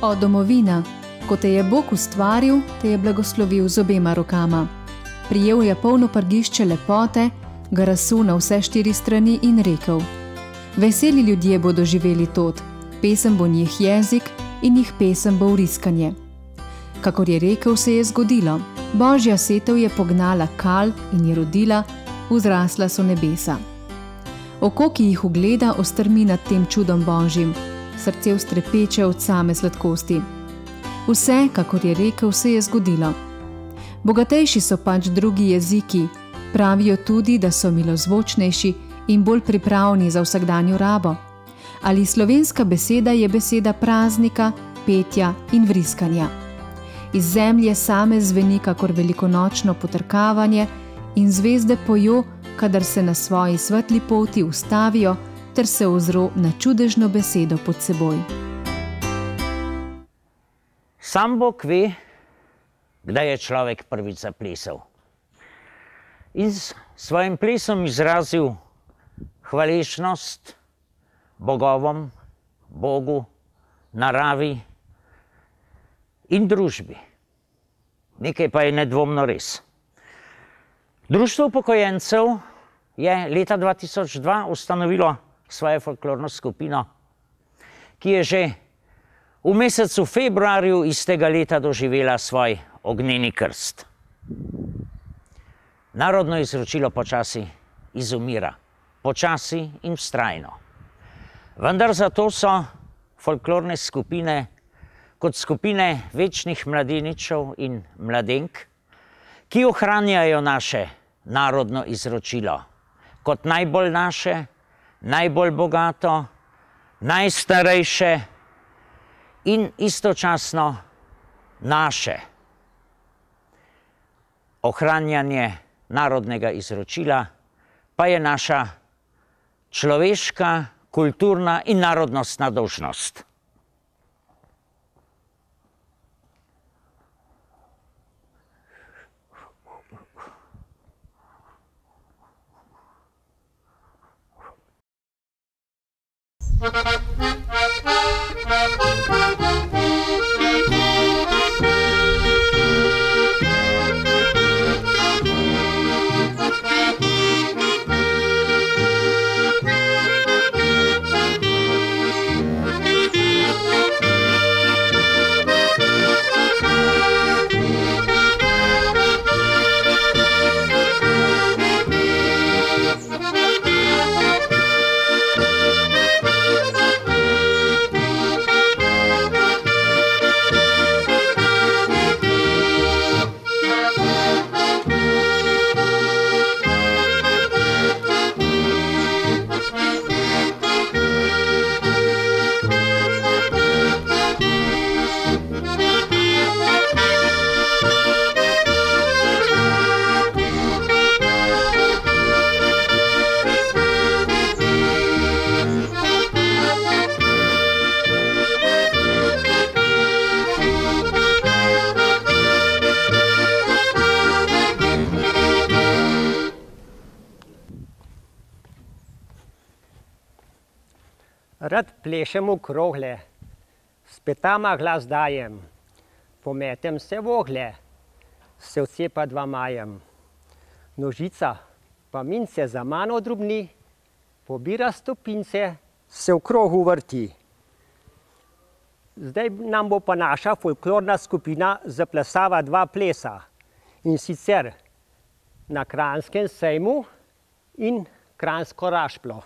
O domovina, ko te je Bog ustvaril, te je blagoslovil z obema rokama. Prijel je polno prgišče lepote, ga razsul na vse 4 strani in rekel: Veseli ljudje bodo živeli tod, pesem bo njih jezik in njih pesem bo vriskanje. Kakor je rekel, se je zgodilo. Božja setev je pognala kal in je rodila, vzrasla so nebesa. Oko, ki jih ugleda, ostrmi nad tem čudom Božjim, srce vstrepeče od same sladkosti. Vse, kakor je rekel, se je zgodilo. Bogatejši so pač drugi jeziki, pravijo tudi, da so milozvočnejši in bolj pripravni za vsakdanjo rabo. Ali slovenska beseda je beseda praznika, petja in vriskanja. Iz zemlje same zveni kakor velikonočno potrkavanje in zvezde pojo, kadar se na svoji svetli poti ustavijo ter se ozro na čudežno besedo pod seboj. Sam Bog ve, kdaj je človek prvič zaplesal. In s svojim plesom izrazil hvaležnost bogovom, Bogu, naravi in družbi. Nekaj pa je nedvomno res. Društvo upokojencev je leta 2002 ustanovilo svojo folklorno skupino, ki je že v mesecu februarju istega leta doživela svoj ognjeni krst. Narodno izročilo počasi izumira, počasi in vztrajno. Vendar zato so folklorne skupine kot skupine večnih mladeničev in mladenk, ki ohranjajo naše narodno izročilo kot najbolj naše, najbolj bogato, najstarejše in istočasno naše. Ohranjanje narodnega izročila pa je naša človeška, kulturna in narodnostna dolžnost. Rad plešem v krogle, s petama glas dajem, pometem se v ogle, se vcepa 2 majem. Nožica pa mince za mano drobni, pobira stopince, se v krogu vrti. Zdaj nam bo pa naša folklorna skupina zaplesala 2 plesa, in sicer na Kranjskem sejmu in Kranjsko rašplo.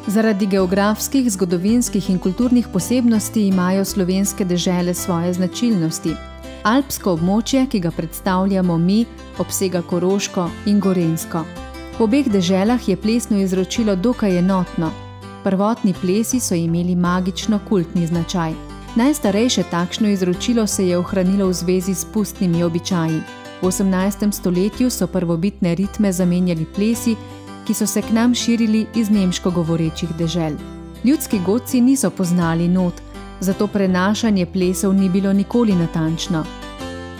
Zaradi geografskih, zgodovinskih in kulturnih posebnosti imajo slovenske dežele svoje značilnosti. Alpsko območje, ki ga predstavljamo mi, obsega Koroško in Gorenjsko. V obeh deželah je plesno izročilo dokaj enotno. Prvotni plesi so imeli magično-kultni značaj. Najstarejše takšno izročilo se je ohranilo v zvezi s pustnimi običaji. V 18. stoletju so prvobitne ritme zamenjali plesi, ki so se k nam širili iz nemško govorečih dežel. Ljudski godci niso poznali not, zato prenašanje plesov ni bilo nikoli natančno.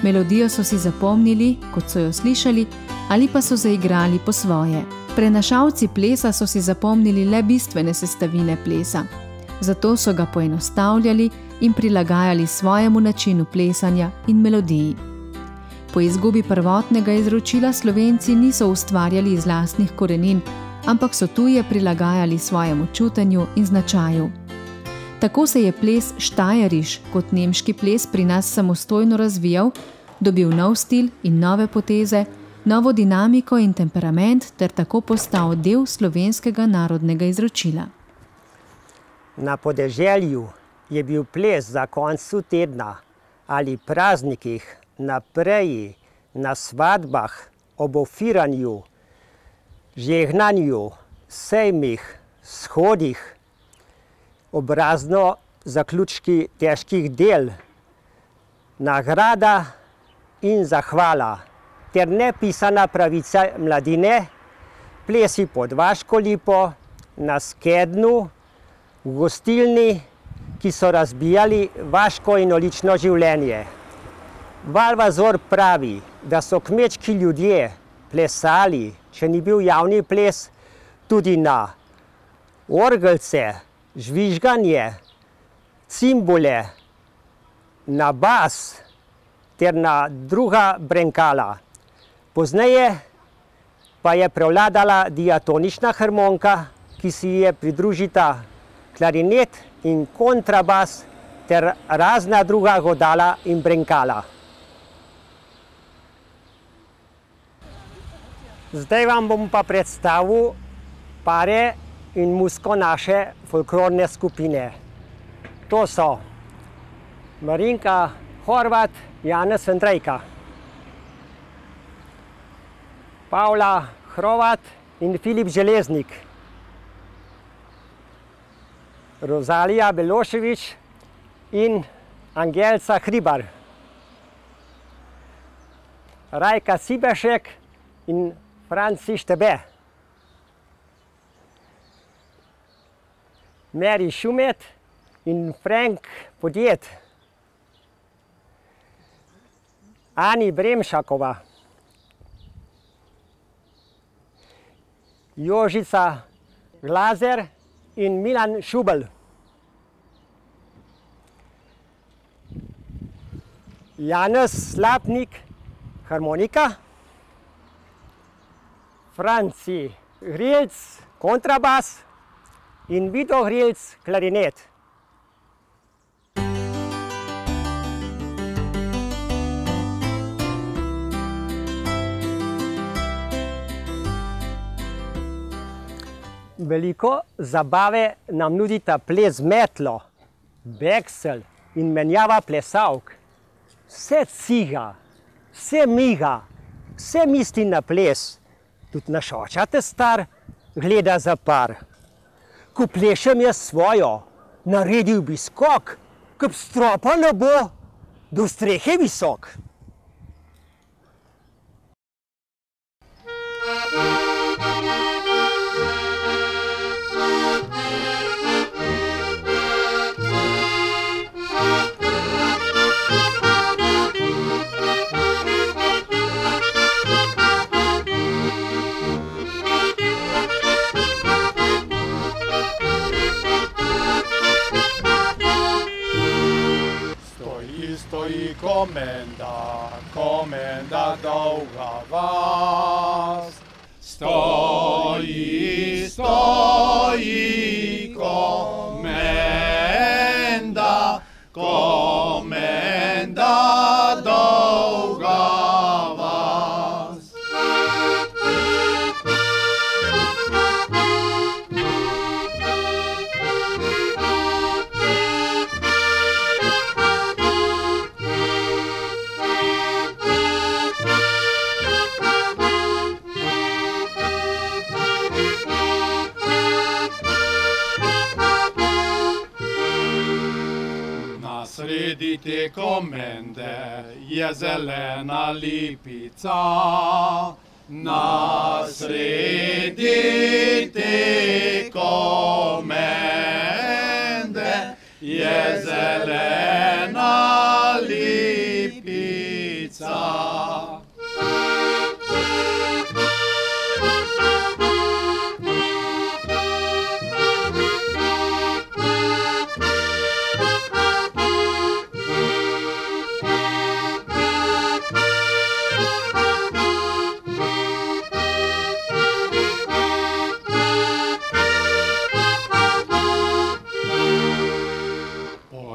Melodijo so si zapomnili, kot so jo slišali, ali pa so zaigrali po svoje. Prenašalci plesa so si zapomnili le bistvene sestavine plesa, zato so ga poenostavljali in prilagajali svojemu načinu plesanja in melodiji. Po izgubi prvotnega izročila Slovenci niso ustvarjali iz lastnih korenin, ampak so tuje prilagajali svojemu čutenju in značaju. Tako se je ples Štajeriš kot nemški ples pri nas samostojno razvijal, dobil nov stil in nove poteze, novo dinamiko in temperament ter tako postal del slovenskega narodnega izročila. Na podeželju je bil ples za koncu tedna ali praznikih, na preji, na svadbah, ob ofiranju, žegnanju, sejmih, shodih, obrazno zaključki težkih del, nagrada in zahvala ter nepisana pravica mladine, plesi pod Vaško lipo, na skednju, v gostilni, ki so razbijali vaško in ulično življenje. Valvazor pravi, da so kmečki ljudje plesali, če ni bil javni ples, tudi na orgelce, žvižganje, cimbule, na bas ter na druga brenkala. Pozneje pa je prevladala diatonična harmonika, ki si je pridružita klarinet in kontrabas ter razna druga godala in brenkala. Zdaj vam bom pa predstavil pare in muziko naše folklorne skupine. To so Marinka Horvat, Janez Andrejka, Pavla Hrovat in Filip Železnik, Rozalija Belošević in Angelca Hribar, Rajka Sibešek in Franci Štebe, Mary Šumet in Frank Podjet, Ani Bremšakova, Jožica Glazer in Milan Šubel, Janez Slapnik, harmonika, Franci Hrilc, kontrabas in Vito Hrilc, klarinet. Veliko zabave nam nudita ples z metlo, beksel in menjava plesalk. Vse ciga, vse miga, vse misli na ples. Tudi naš očate star gleda za par. Ko plešem jaz svojo, naredil bi skok, ko stropa ne bo, do strehe visok. Stoji komenda dolga vas. Stoji komenda dolga vas. sredi komende je zelena lipica. Na sredi te komende je zelena lipica.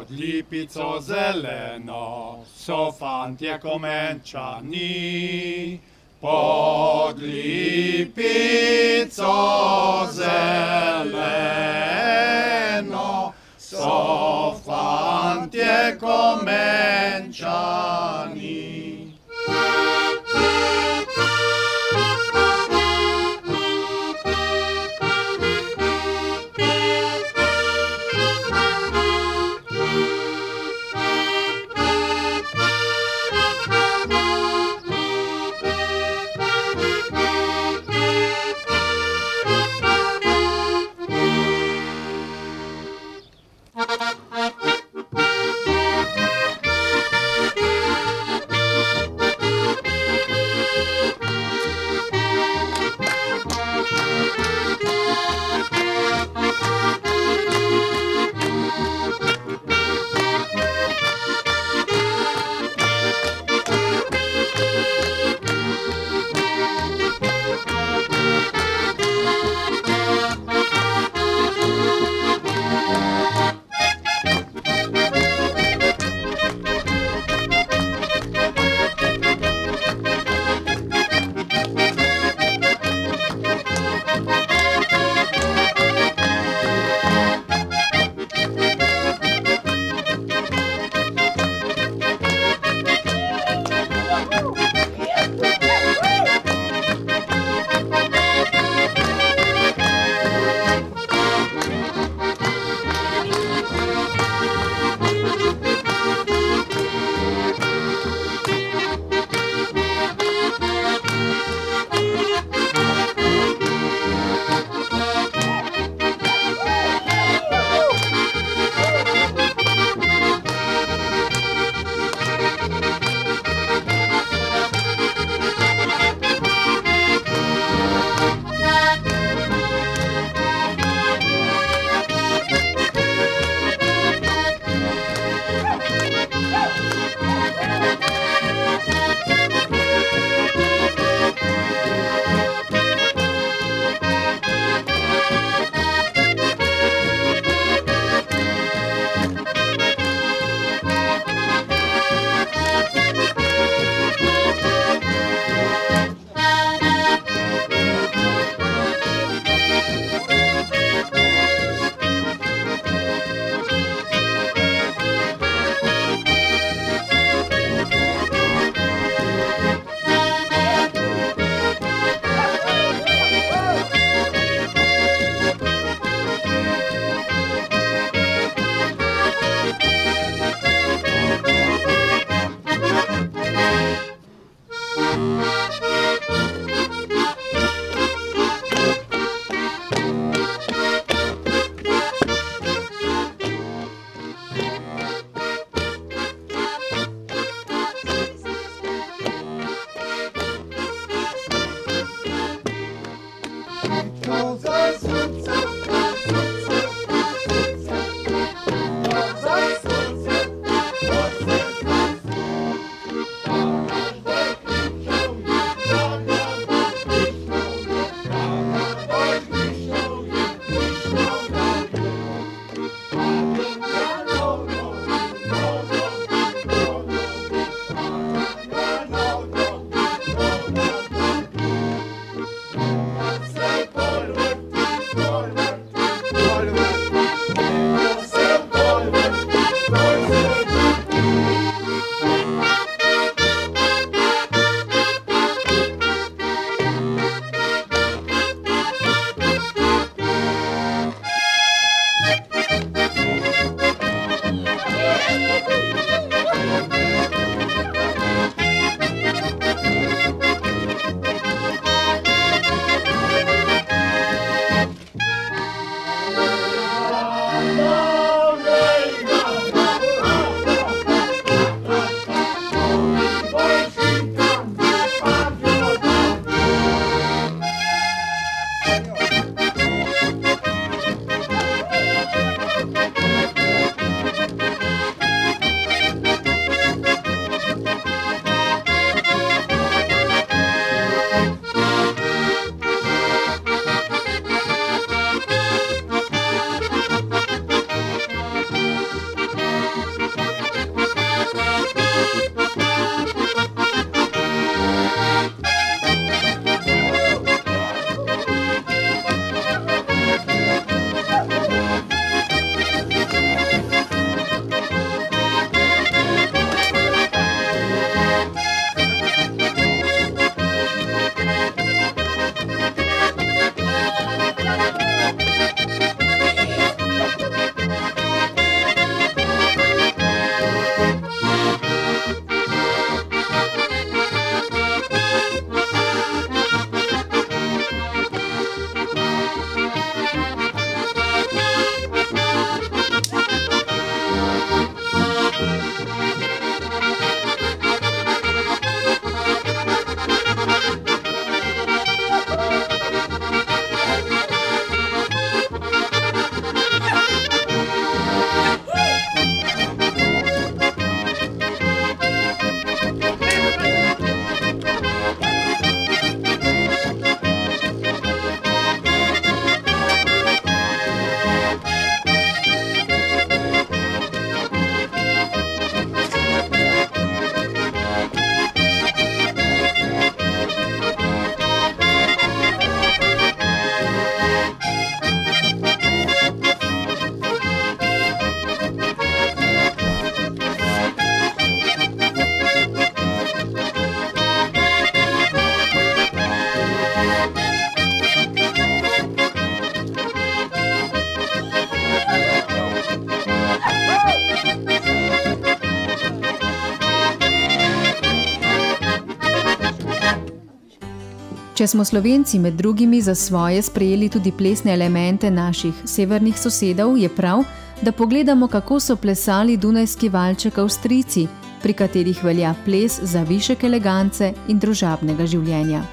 Lipico zeleno so fantje komenčani, pod lipico zeleno so fantje komenčani. Če smo Slovenci med drugimi za svoje sprejeli tudi plesne elemente naših severnih sosedov, je prav, da pogledamo, kako so plesali dunajski valček Avstrijci, pri katerih velja ples za višek elegance in družabnega življenja.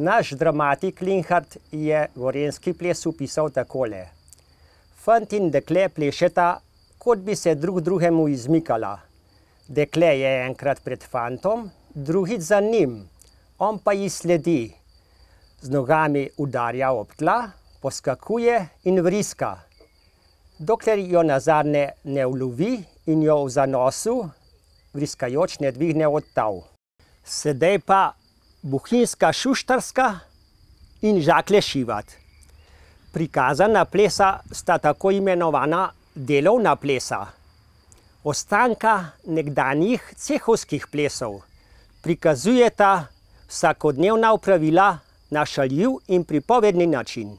Naš dramatik Linhart je gorenjski ples opisal takole. Fant in dekle plešeta, kot bi se drug drugemu izmikala. Dekle je enkrat pred fantom, drugič za njim, on pa ji sledi. Z nogami udarja ob tla, poskakuje in vriska. Dokler jo nazadnje ne ulovi in jo v zanosu vriskajoč ne dvigne od tal. Sedaj pa bohinjska šuštarska in žakle šivat. Prikazana plesa sta tako imenovana delovna plesa. Ostanka nekdanjih cehovskih plesov prikazujeta vsakodnevna opravila na šaljiv in pripovedni način.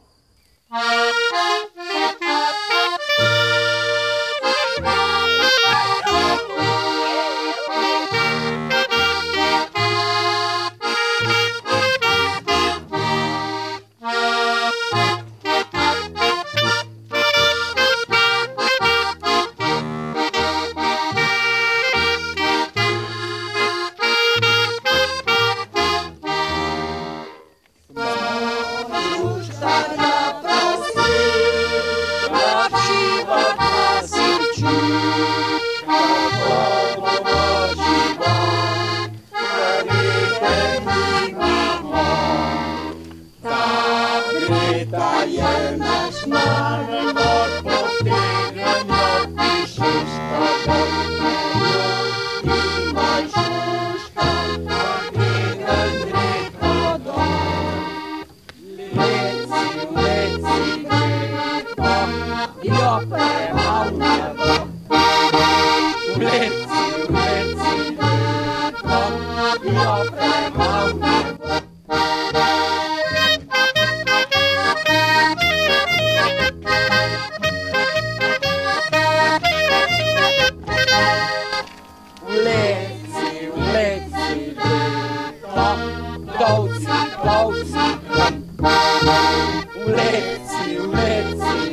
Uleci, uleci,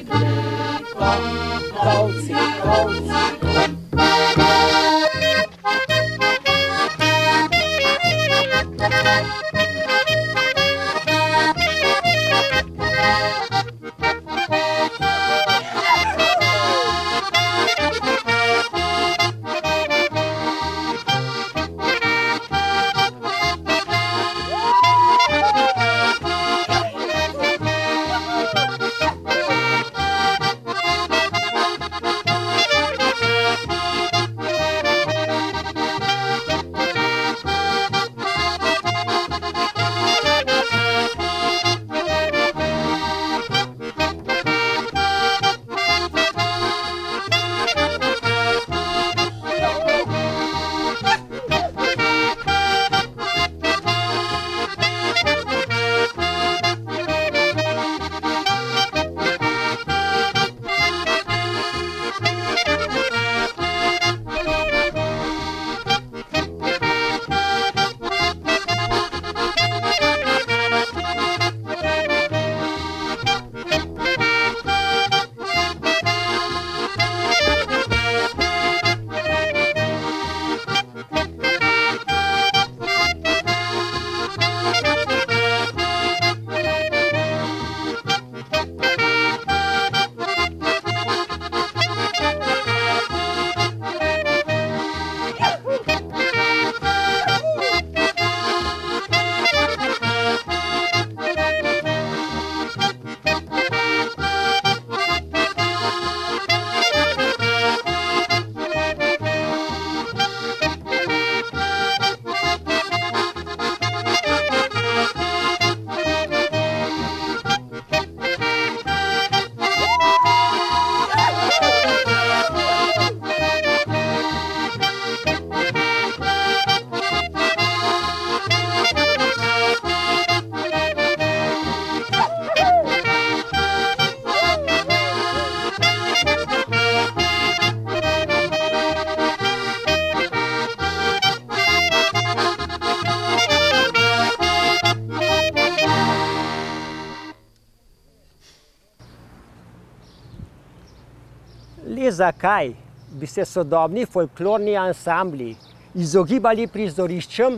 Le zakaj bi se sodobni folklorni ansambli izogibali prizoriščem,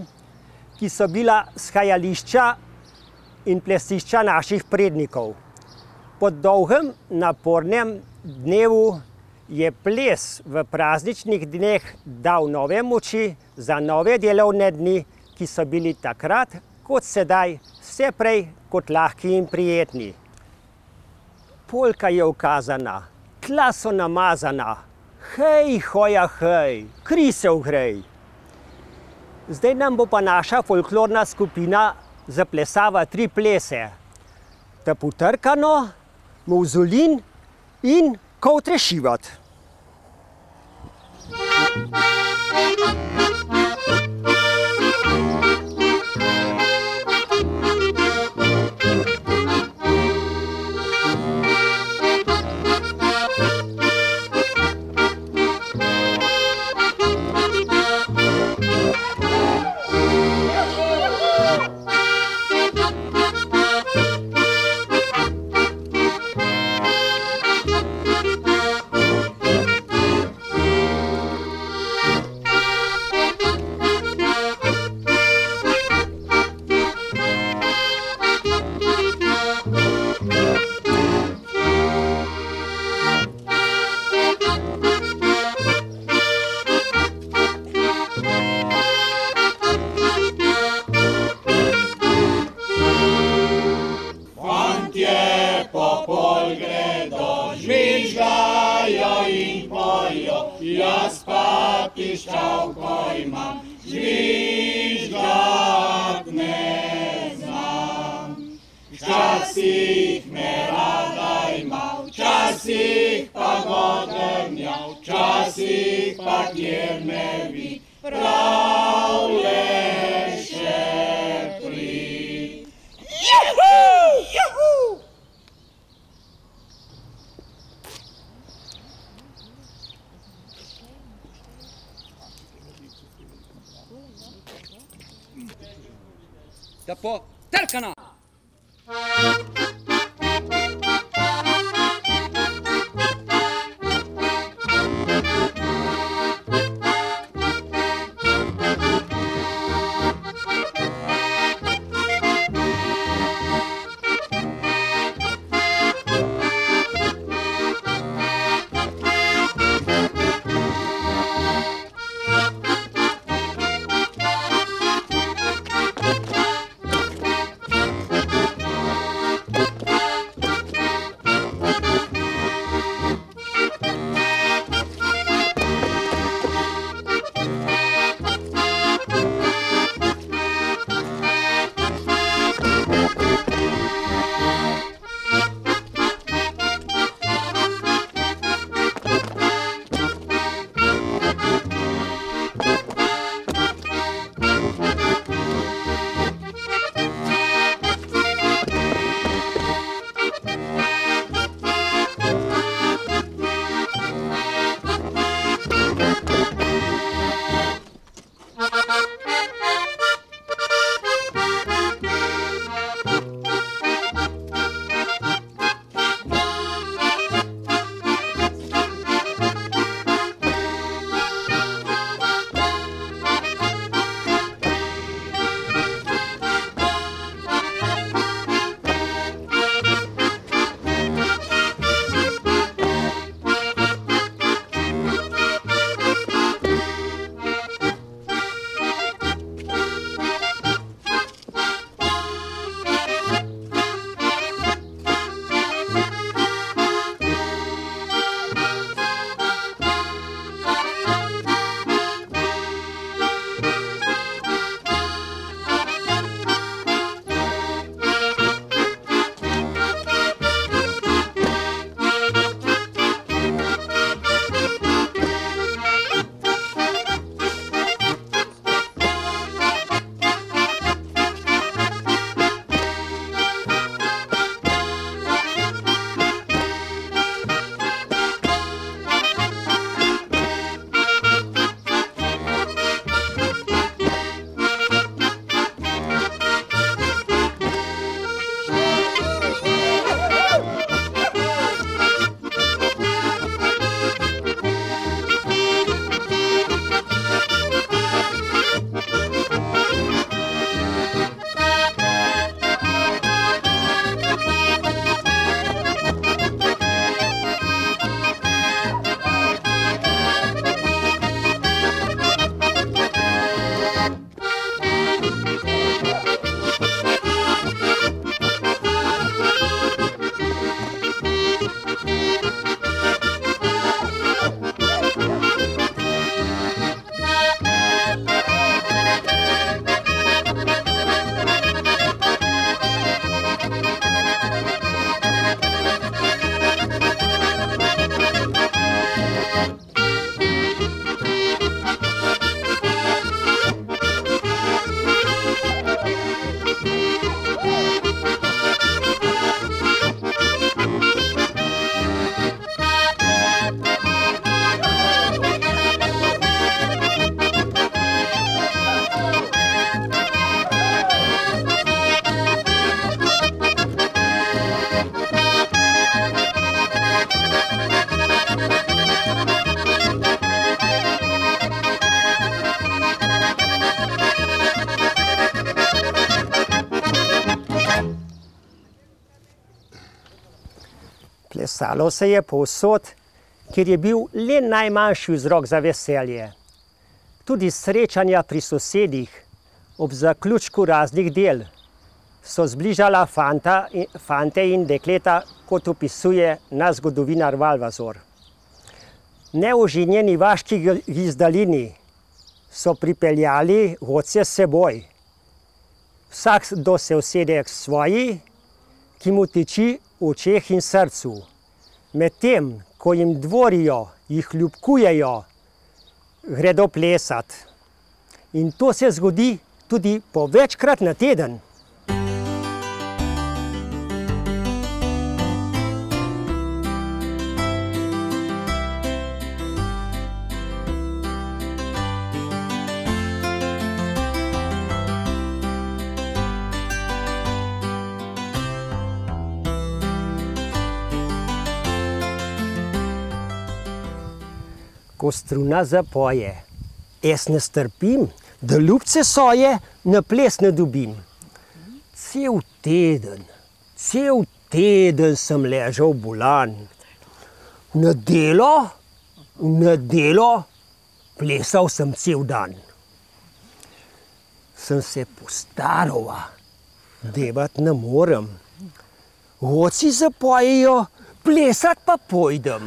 ki so bila shajališča in plesišča naših prednikov. Po dolgem, napornem dnevu je ples v prazničnih dneh dal nove moči za nove delovne dni, ki so bili takrat kot sedaj vse prej kot lahki in prijetni. Polka je ukazana, tla so namazana, hej, hoja, hej, kri se vgrej. Zdaj nam bo pa naša folklorna skupina zaplesava 3 plese. Taputrkano, Mavzulin in Kovtrešivat. Jaz pa piščalko imam, žvižgat ne znam. Včasih me rada ima, včasih pa godrnja, včasih pa kjer me vid, prav je še prid. Juhu! Juhu! Taputrkano! Plesalo se je povsod, kjer je bil le najmanjši vzrok za veselje. Tudi srečanja pri sosedih ob zaključku raznih del so zbližala fante in dekleta, kot opisuje naš zgodovinar Valvazor. Neoženjeni vaški gizdalini so pripeljali godce s seboj. Vsak se usede k svoji, ki mu tiči v očeh in srcu. Medtem, ko jim dvorijo, jih ljubkujejo, gredo plesat. In to se zgodi tudi po večkrat na teden. Ko struna zapoje, jaz ne strpim, da ljubce soje na ples ne dobim. Cel teden sem ležal bolan. V nedeljo plesal sem cel dan. Sem se postaral, devat ne morem. Godci zapojejo, plesat pa pojdem.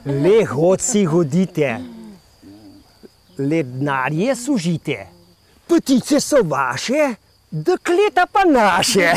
Le godci hodite, le denarje služite, ptice so vaše, dekleta pa naše.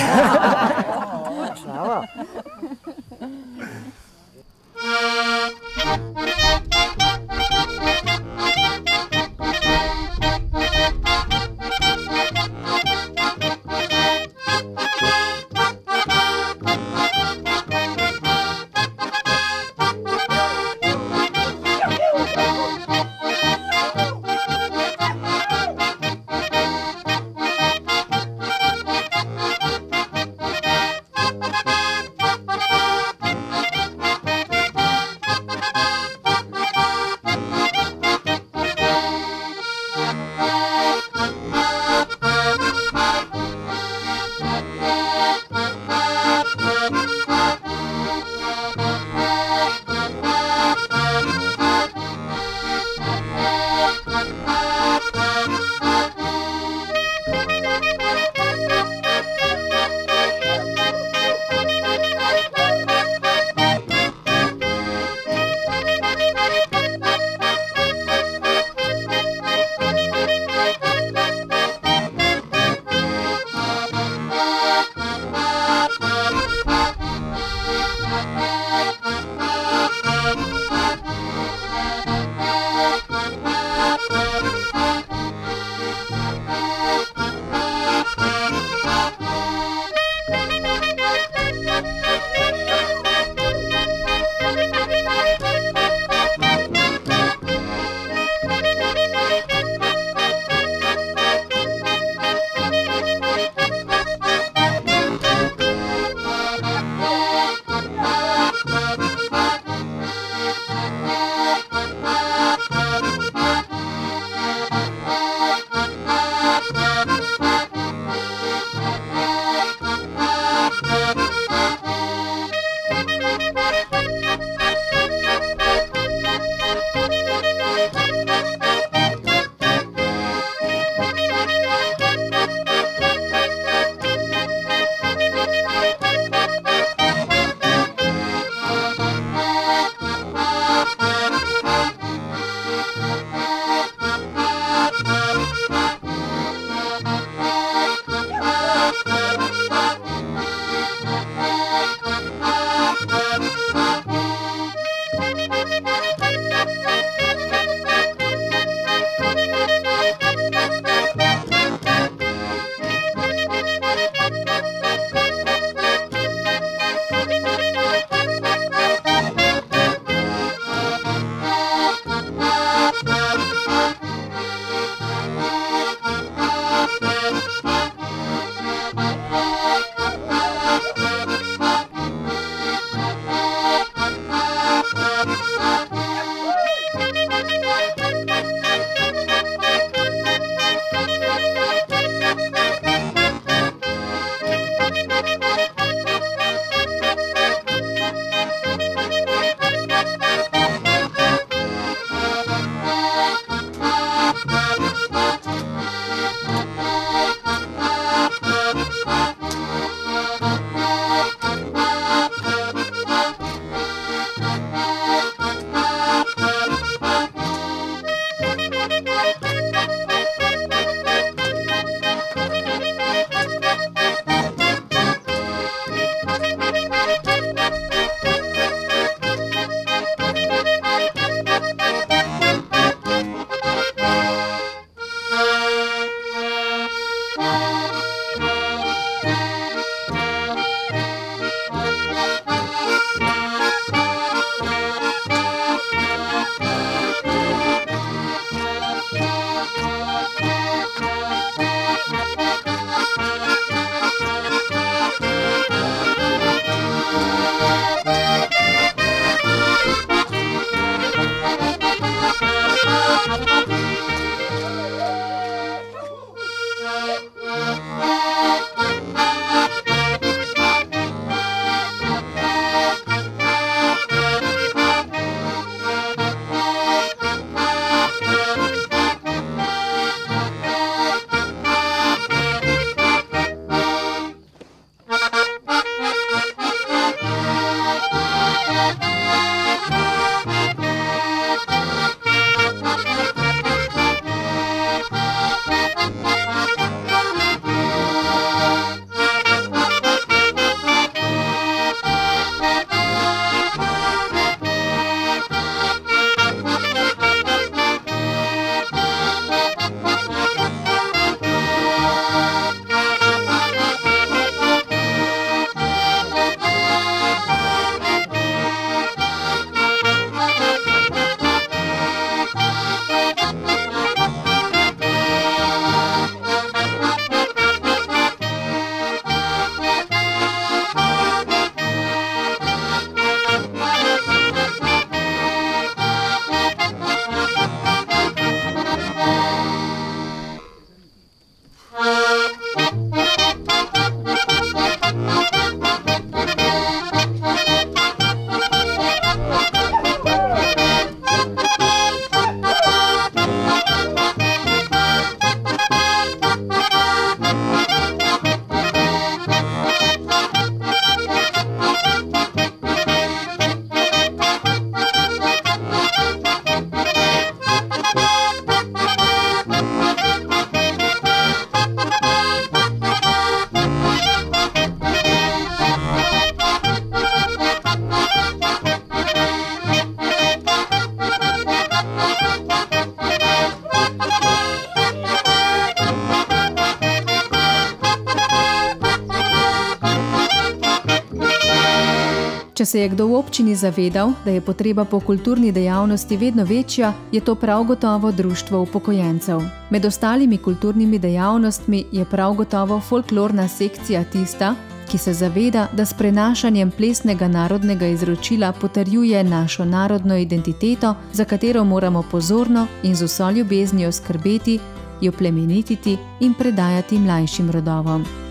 Če se je kdo v občini zavedal, da je potreba po kulturni dejavnosti vedno večja, je to prav gotovo društvo upokojencev. Med ostalimi kulturnimi dejavnostmi je prav gotovo folklorna sekcija tista, ki se zaveda, da s prenašanjem plesnega narodnega izročila potrjuje našo narodno identiteto, za katero moramo pozorno in z vso ljubeznijo skrbeti, jo plemenititi in predajati mlajšim rodovom.